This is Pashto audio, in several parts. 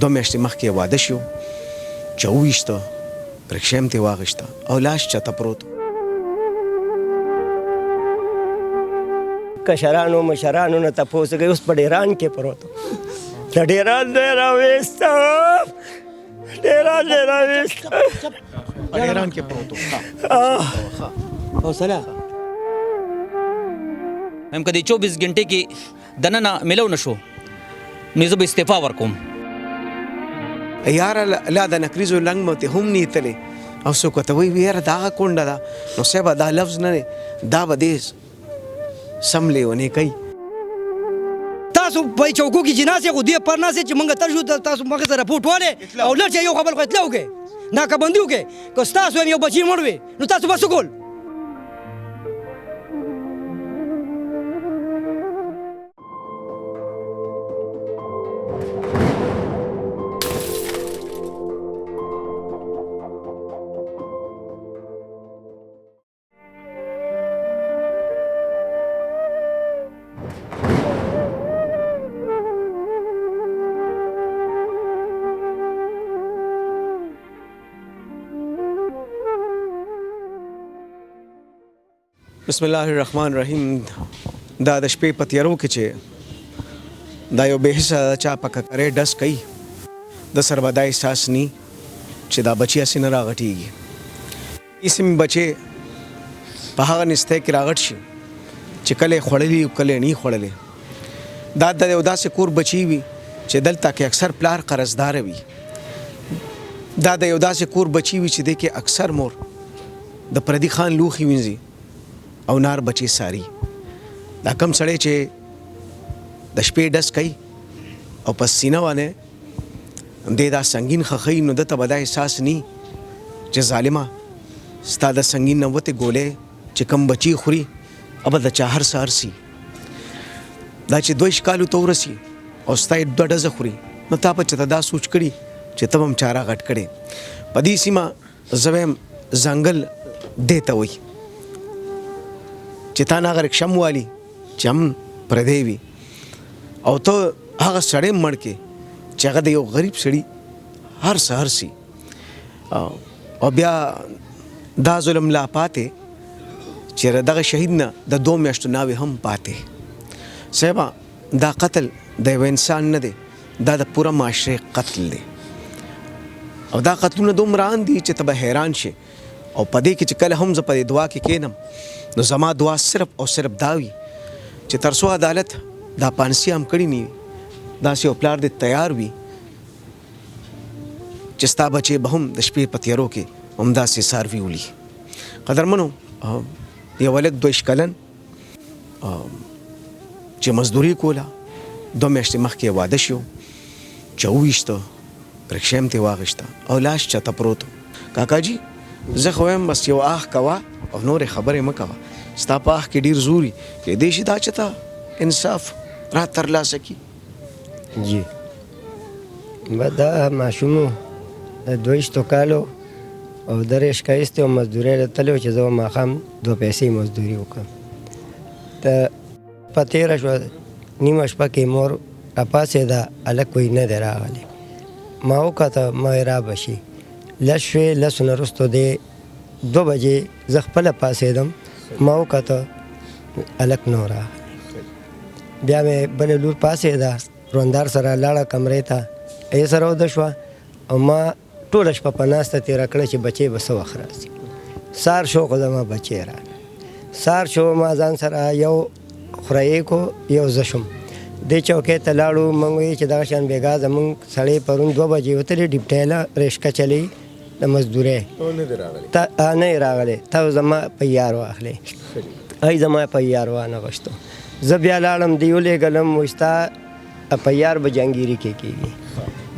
2 میاشتې مخکې واده شو چې وویشته رکشه هم ترې واخیسته او لاس چته پروت و. کشرانو مشرانو نه تپوس کوي اوس په ډیران کې پروت و. د ډیران دی راویسته ډیران دی راویسته په ډیران کې پروت و. حوصله هم که د 24 غنټې کې دننه ملو نشو نو زه به استعفا ورکوم. یاره لا د نکریزو لنګ مو ته هم نیتلې او څوک ورته وایي یاره دا هغه کونډه ده نو صاحبه دا لفظ نه دی دا به دې سم لیونې کوي. تاسو په چوکو کې جناسې خو دې پر ناسې چې موږ تر شو تاسو مخې ته رپورټ والې او لږ یو خبر خو اطلاع وکړئ ناکابندي وکړئ که ستاسو هم یو بچی مړ وي نو تاسو به څه کول؟ بسم الله الرحمن الرحیم. دا د شپې په تیارو کې چې دا یو بې حسه چا په ککرې ډس کوي د سر به دا احساس نی چې دا بچی هسې نه راغټېږي. اسم بچې په هغه نستی کې راغټ شي چې کله یې خوړلي او کله یې نه خوړلې. دا د یو داسې کور بچی وي چې دلته کې اکثر پلار قرضداره وي. دا د یو داسې کور بچی وي چې دی کې اکثر مور د پردي خان لوښي وینځي او نار بچی ساری. دا کم سړی چې د شپې ډس کوي او په سینه باندې دې دا سنګین خخی نو دته به دا احساس نی چې ظالمه ستا د سنګین نه وتې ګولې چې کم بچی خوري ابه د چا هر سهار سي. دا چې 2 کالو ته ورسي او ستا یې 2 ډزه خوري نو تا په چېته دا سوچ کړي چې ته به هم چاره غټ کړې. په دې سیمه زه ویم ځنګل دې ته وایي چې تا نه هغه رکشم والي چې هم پردی وي او ته هغه سړی مړ کې چې هغه د یو غریب سړي هر سهار سي او بیا دا ظلم لا پاتې چې دغه شهید نه د 2 میاشتو ناوې هم پاتې. صاحبه دا قتل د یو انسان نه دی دا د پوره معاشرې قتل دی او دا قتلونه دومره ان دي چې ته به حیران شي. او په دې کې چې کله هم زه په دې دعا کې کېنم نو زما دعا صرف او صرف دا وي چې تر څو عدالت دا پانسي هم کړي نه وي داسې یو پلار دې تیار وي چې ستا بچې به هم د شپې په تیارو کې همداسې څاروي ولي. قدرمنو یو هلک 2 کلن چې مزدوري کوله 2 میاشتې مخکې واده شو چې وویشته رکشه هم ترې واخیسته او لاس چته پروت و. کاکا جي زه خو وایم بس یو آه کوه او نورې خبرې مه کوه. ستا په آه کې ډېر زوري کیدای شي دا چې ته انصاف را ترلاسه کړي. جی دا ماشوم د 22 کالو او درېش ښایستې او مزدورۍ ته تللی و چې زه به ماښام 2 پیسې مزدوري وکړم. ته په تېره شوه نیمه شپه کې مور راپاڅېده هلک وایي نه دی راغلی. ما وکته ما وایي را به شي. لس شوې لسو نه وروستو دی 2 بجې زه خپله پاڅېدم ما وکته هلک نه و راغلی. بیا مې بلې لور پاڅېده روندار سره لاړه کمرې ته ای سره وده شوه او ما ټوله شپه په ناسته تېره کړه چې بچی به څه وخت راسي. سهار شو خو زما بچی راغله. سهار شو ما ځان سره یو خورایې کو یو زه شوم دې چوکۍ ته لاړو. موږ وایي چې دغه شان بېګا زموږ سړی پرون 2 بجې وتلی ډیپټیله ریشکه چلی د مزدورۍ نه یې راغلی ته زما پیار واخلی ای زما پیار وانه غوښتو. زه بیا لاړم دی ولېږلم وایي ستا پیار به جهانګیري کې کېږي.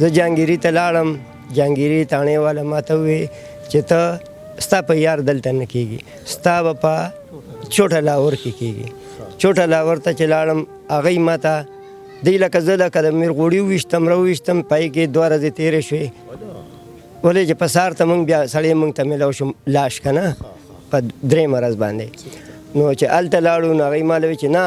زه جهانګیري ته لاړم جهانګیري تاڼې والا ما ته ووایي چې ته ستا پیار دلته نه کېږي ستا به په چوټه لاور کې کېږي. چوټه لاور ته چې لاړم هغوی ما ته دی لکه زه لکه د میرغوړي وویشتم راوویشتم پای کې 2 ورځې تېرې شوې ولې چې په سهار ته موږ بیا سړی موږ ته میلاو شو لاش که نه په 3 ورځ باندې نو چې هلته لاړو نو هغوی ما له وایي چې نه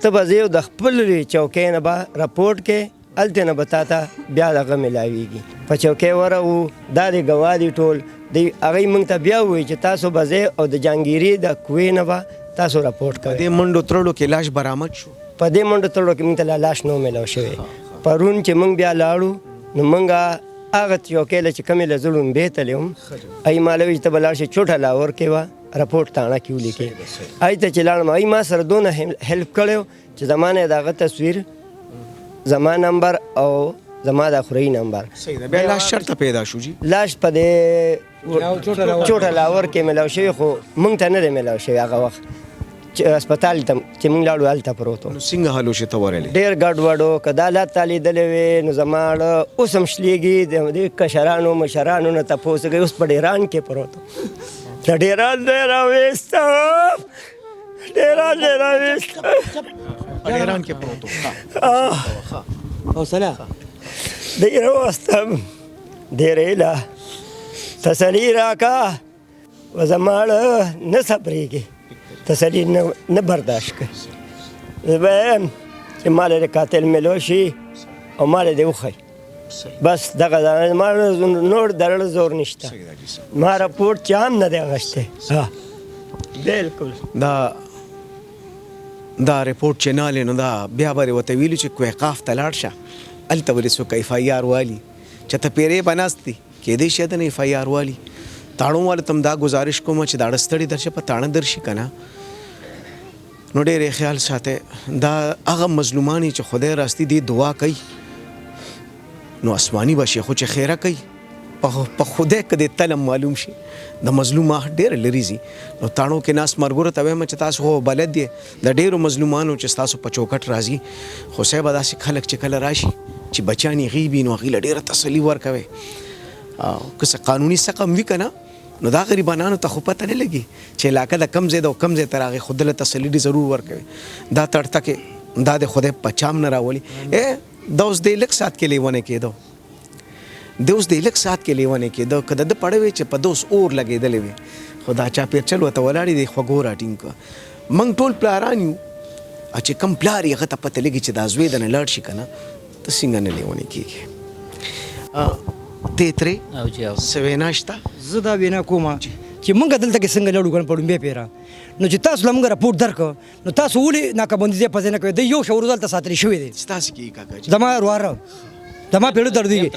ته به زه یو د خپل چوکۍ نه به راپورټ کې هلته نه به تا ته بیا دغه میلاویږي په چوکۍ ورغو دا د ګواه دي ټول دی هغوی موږ ته بیا ووایي چې تاسو به ځئ او د جهانګیري د کوې نه به تاسو راپورټ کوئ دې منډو ترړو کې لاش برآمد شو په دې منډو تړلو کې موږ ته لا لاش نه و میلاو شوی پرون چې موږ بیا لاړو نو موږ هغه چوکۍ له چې کومې له زه ړومبې تللی وم ای ما له ویل چې ته به لاړ شې چوټه لاور کې وه راپورټ تاڼه کې ولیکې ای ته چې لاړم ای ما سره دونه هیلپ کړی و چې زما نه د هغه تصویر زما نمبر او زما د اخري نمبر صحیح ده بیا لاش چېرته پیدا شو جي لاش په دې چوټه لاور کې میلاو شوی خو موږ ته نه دی میلاو شوی هغه وخت هسپتال ته چې موږ لاړو هلته پروت و نو څنګه حل وشي ته ورغلې ډېر ګډوډ و که دا لات تا لیدلی وې نو زما اړه اوس هم شلېږي د دې کشرانو مشرانو نه تپوس کوي اوس په ډیران کې پروت و د ډیران دی راویسته ډیران دی راویسته ډیران کې پروت و حوصله دی راوستم ډېرې له تسلي راکه و زما اړه نه صبرېږي تسلي نه برداشت کوي زه به یم چې ما له قاتل میلو شي او ما له دې وښیي بس دغه ما نور د زړه زور نشته ما راپورټ چا هم نه دی اخیستی بلکل دا رپورټ چې نالې نو دا بیا به ورته ویلي چې کوهقاف ته لاړ شه هلته به دې څوک ایف آی آر والي چې ته پیرې به ناست دي کیدای شي د ایف آی آر والي تاړو والو ته هم دا ګزارش کوم چې دا ستړي درشه په تاڼه درشي که نه نو ډېر یې خیال ساتئ دا هغه مظلومان چې خدای راستي دې دعا کوي نو آسماني به شي خو چې خیره کوي په خدای که دې تلم معلوم شي د مظلوم آه ډېر لرې ځي نو تاڼو کې ناست مرګورو ته وایم چې تاسو خو بلد دی د ډېرو مظلومانو چې ستاسو په چوکټ راځي خو صاحبه داسې خلک چې کله راشي چې بچیان یې غیبي نو هغوی له ډېره تسلي ورکوئ که څه قانوني سقم وي که نه نو دا غریبانانو ته خو پته نه لګي چې علاقه د کم ځای ده او کم ځای ته راغی خو دله تسلي ډېر ضرور ورکوي دا تړته کې دا د خدای په چام نه راولي دا اوس دی لږ ساعت کې لیونی کېدو که د ده پړه وی چې په دوس اور لګېدلی وي خو دا چاپېرچل ورته ولاړې دی خوږو راټینګ کړه موږ ټول پلاران یو چې کم پلار یې هغه ته پته لګي چې دا زوی دنه لاړ شي که نه ته څنګه نه لیونی کېږي ته ترې څه وینا شته زه دا وینا کوم چې موږ دلته کې څنګه لړو کنه په ډومبې پیره نو چې تاسو له موږ راپورټ درکړه نو تاسو ولې ناکابندي ځای په ځای نه کوئ د یو شعور دلته ساتلی شوی دی ستاسې کېږي کاکا جي زما ورواره زما پیړه دردېږي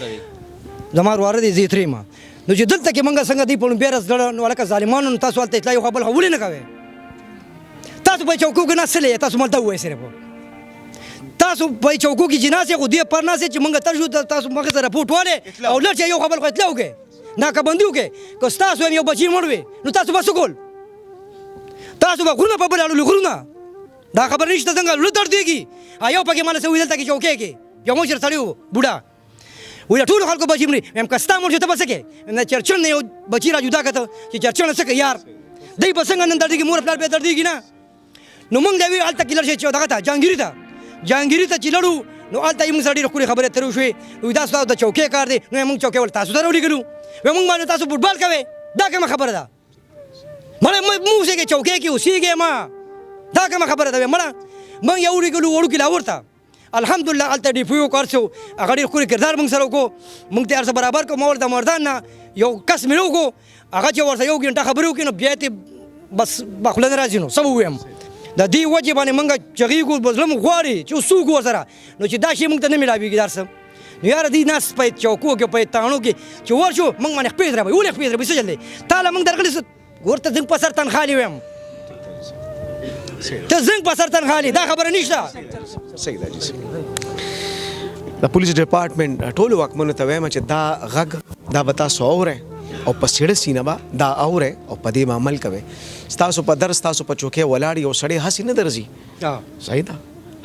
زما ورواره دی زه یې ترېم نو چې دلته کې موږ څنګه دی په ډومبې رسګړه نو هلکه ظالمانو نو تاسو هلته اطلاع یو خوا بل خوا ولې نه کوئ تاسو په چوکو کې ناستلی تاسو مالته ووایئ صرف تاسو په چوکو کې چې ناست یې خو دې پر ناست یې چې موږ تر شو تاسو مخې ته راپورټ والې او لږ یو خوا بل خوا اطلاع وکړئ ناکابندي وکړئ که ستاسو هم یو بچی مړ وي نو تاسو به څه کول تاسو به غرونه په بل اړولي غرونه دا خبره نشته څنګه زړه دردېږي یو پکې ماله څه وي دلته کې چوکۍ کې یو مشر سړی و بوډا وایي ټولو خلکو بچي مري وایم که ستا مړ شو ته به څه کوې د چرچن نه یو بچي را جدا کړه چې چرچن څه کوي یار دی به څنګه نن دردېږي مور پلار به دردېږي نه نو موږ دی هلته کې لاړ شئ چې دغه ته جهانګیري ته چې لړو نو هلته یې موږ سره ډېرې ښکلې خبرې ترې وشوې وایي دا ستاسو د چوکۍ کار دی نو موږ چوکۍ ول تاسو ته راولېږلو وایي موږ باندې تاسو فوټبال کوئ دا کومه خبره ده مړه موږ اوسېږئ چوکۍ کې اوسېږئ ما دا کومه خبره ده مړه موږ یې ولیږلو وړوکي لاهور ته الحمدلله هلته ډي پي او کار شو هغه ډېر ښکلی کردار موږ سره وکړو موږ ته هر څه برابر کړو ما ورته مردان نه یو کس مې وکړو هغه چې ورته یو ګنټه خبرې وکړي نو بیا یې بس په خوله نه راځي نو څه به ووایم د دې وجې باندې موږ چغېږو زړه مو غواړي چې اوس څوک ورسره نو چې دا شی موږ ته نه میلاوېږي دا څه نو یاره دې ناست په چوکو کې په تاڼو کې چې ورشو موږ باندې خپې درابوي ولې خپې درابوي څه چل دی تا له موږ درغلي ورته زنګ په سر تنخوالي ویم ته زنګ په سر تنخوالي دا خبره نشته صحیح ده جي د پولیس ډپارټمنټ ټولو واکمنو ته وایم چې دا غږ دا به تاسو اورئ او په سیړه سینه به دا اورئ او په دې عمل کوئ ستاسو په درس تاسو په چوکۍ ولاړ یو سړی هسې نه درځي صحیح ده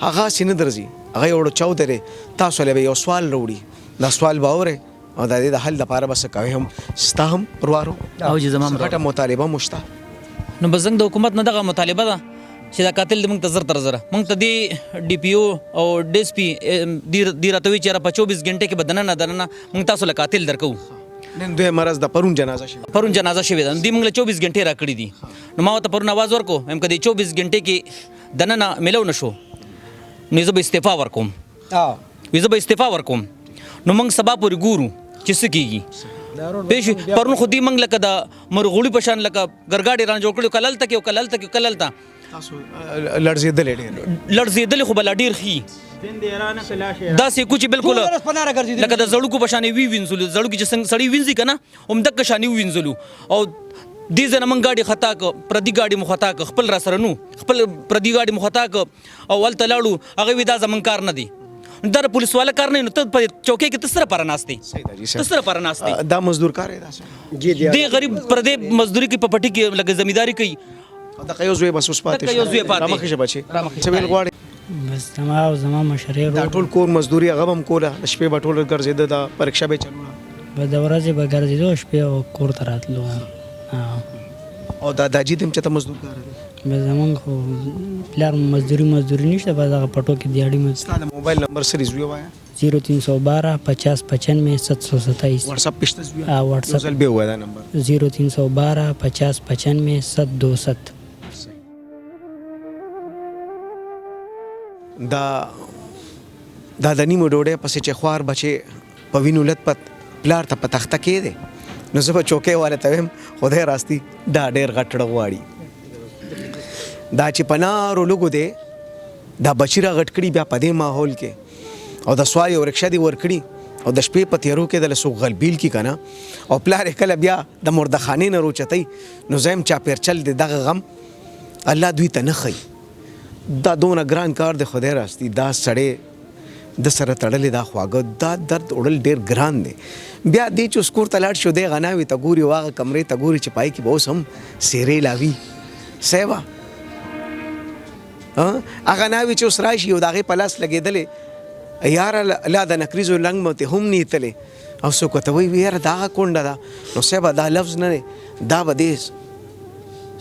هغه هسې نه درځي هغه یو چاودی دی تاسو له به یو سوال راوړي دا سوال به اورئ او د دې د حل دپاره به څه کوئ هم ستا هم پروارو او چې زما غټه مطالبه مو شته نو بس زنګ د حکومت نه دغه مطالبه ده چې دا قاتل د موږ ته زر تر زره موږ ته دی ډي پي او او ډي اس پي دی راته وایي چې یاره په 24 غنټې کې به دننه موږ تاسو له قاتل درکوو نن دوی مرض د پرون جنازه شوې ده دی موږ له 24 غنټې راکړي دي نو ما ورته پرون آواز ورکړو وایم که د 24 غنټې کې دننه میلو نه شو نو زه به استعفا ورکوم وي زه به استعفا ورکوم نو موږ سبا پورې ګورو چې څه کېږي پېښ پرون خو دې موږ لکه د مرغوړي په شان لکه ګرګاډي رانه جوړ کړي کله هلته کې کله هلته کې کله هلته تاسو لړزېدلې ډېر لړزېدلې خو به لا ډېر ښي داسې کو چې بالکل لکه د زړوکو په شانې وینځلو زړوکي چې څنګه سړی وینځي که نه همدغه شانې ووینځلو او دې ځای نه موږ ګاډي خطا که پردي ګاډي مو خطا که خپل را سره نو خپل پردي ګاډي مو خطا که او هلته لاړو هغه وي دا زموږ کار نه دی دا د پولیس والا کار نه نو ته په چوکۍ کې ته سره پاره ناست دی ته سره پاره ناست دی دا مزدور کار دی دې غریب پردې مزدوري کې په پټي کې لکه زمینداري کوي دغه یو زوی بس اوس پاتې دغه یو زوی پاتې. رامخې شه بچې څه ویل غواړې بس زما او زما مشرې دا ټول کور مزدوري هغه به هم کوله د شپې به ټول ګرځېده دا پریکشا به چلوله به د ورځې به ګرځېدو شپې او کور ته راتلو او دا داجي دې هم چېرته مزدور کار دی به زمونږ خو پلار مزدوري نشته بس هغه پټو کې دیاړي ستا د موبایل نمبر سریز ووایه 0312 50 95 727 واتساپ پشته زوی واتساپ زل به وای دا نمبر 0312 50 95 727 دا د نیمو ډوډۍ پسې چې خوار بچې په وینو لت پت پلار ته په تخته کې دی نو زه به چوکۍ والا ته وایم خدای راستي دا ډېر غټړه غواړي دا چې په نارو لږو دی دا بچي را غټ کړي بیا په دې ماحول کې او د سوای او رکشا دی ورکړي او د شپې په تیارو کې د لسو غلبیل کی کنه او پلار کله بیا د مردخانې نه روچتای نو زم چاپیرچل دی دغه غم الله دوی ته نه خي دا دونه ګران کار دی خدای راستي دا سړی د سره تړلې دا خواږه دا درد وړل ډېر ګران دی بیا دې چې سکور ته لاړ شو دی غناوي ته ګوري واغه کمرې ته ګوري چې پای کې به اوس هم سیرې لاوي سیوا هغه ناوي چې اوس راشي او د هغې په لاس لګېدلې یاره لا د نکریزو لنګ مو ته هم نیتلې او څوک ورته وایي یاره دا هغه کونډه ده نو صاحبه دا لفظ نه دی دا به دې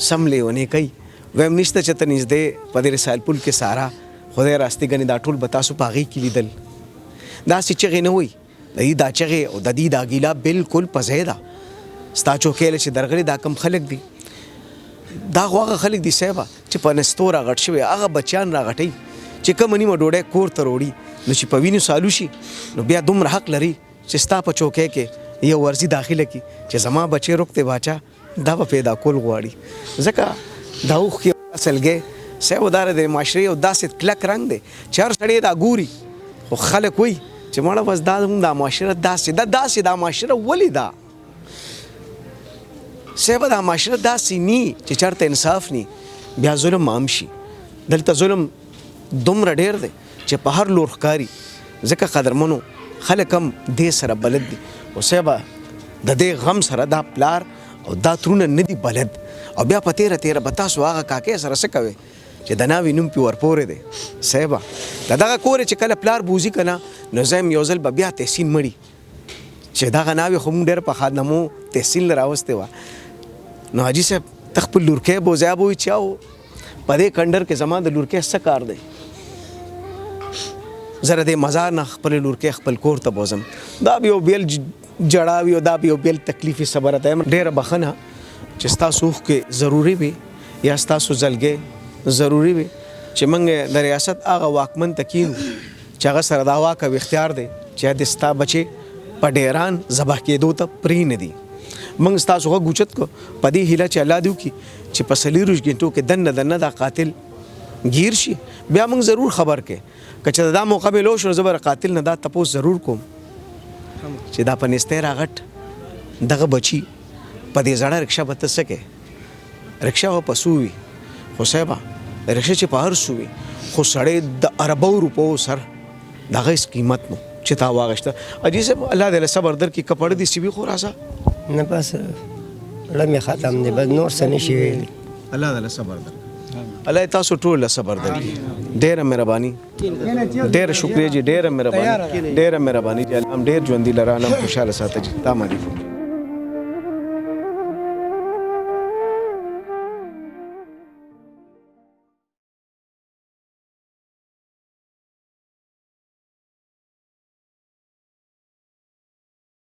سم لیونې کوي ویم نشته چې ته نږدې په دې رسایل پل کې سارا خدای راستي ګنې دا ټول به تاسو په هغې کې لیدل داسې چغې نه وي د دې دا چغې او د دې دا ګیله بالکل په ځای ده ستا چوکۍ چې درغلي دا کم خلک دي دا هغه خلک دي صاحبه چې په نستو راغټ شوي هغه بچیان راغټوي چې کومه نیمه ډوډۍ کور ته روړي نو چې په وینو سالو شي نو بیا دومره حق لري چې ستا په چوکۍ کې یو ورزي داخله کړي چې زما بچی روکته باچا دا به پیدا کول غواړي ځکه دا اوښ کې اصلګې سیودار د معاشرې او داسې کلک رنګ دی چې هر سړی دا ګوري خو خلک وایي چې مړه بس دا معاشره داسې دا معاشره ولې ده سیبه دا معاشره داسې نی چې چېرته انصاف نی بیا ظلم عام شي دلته ظلم دومره ډېر دی چې په هر لور ښکاري ځکه قدرمنو خلک هم دې سره بلد دي او سیبه د دې غم سره دا پلار او دا ترونه نه دي بلد او بیا په تیره به تاسو هغه کاکې سره څه کوئ چې د ناوې نوم پې ورپورې دی صاحبه د دغه کور چې کله پلار بوځي که نه نو زه هم یو ځل به بیا تحسین مړي چې دغه ناوې خو موږ ډېر په خادمو تحسین له راوستې وه نو حاجي صاحب ته خپل لورکی بوځیا به وي چې او په دې کنډر کې زما د لورکی څه کار دی زه د دې مزار نه خپل لورکی خپل کور ته بوځم دا به یو بیل جړا وي او دا به یو بیل تکلیفي خبره ده ډېره بخښنه چې ستاسو اوښکې ضروري وي یا ستاسو زلګې ضروري وي چې موږ د ریاست هغه واکمن ته کینو چې هغه سره دا واک او اختیار دی چې د ستا بچې په ډیران ذبح کېدو ته پرې نه دي موږ ستاسو غږ اوچت کړو په دې هیله چې الله دې وکړي چې په 40 غنټو کې دننه دا قاتل گیر شي بیا موږ ضرور خبر کې که چې دا موقع به لو شو زه به قاتل نه دا تپوس ضرور کوم چې دا په نسته راغټ دغه بچي په دې زړه رکشا به ته څه کې رکشا به په سو وي خو صاحبه رکشا چې په هر سو وي خو سړی د اربو روپو سر دغه هېڅ قیمت نو چې تا واغشته اجي صاحب الله دې له صبر درکړي کپړه دې سوي خو راسه نه بس زړه مې ختم دی بس نور څه نشي ویلی الله دې له صبر درکړي الله تاسو ټول له صبر درکړي ډېره مهرباني ډېره شکریه جی ډېره مهرباني جی الله هم ډېر ژوندي لرانه خوشاله ساته جی تا مالي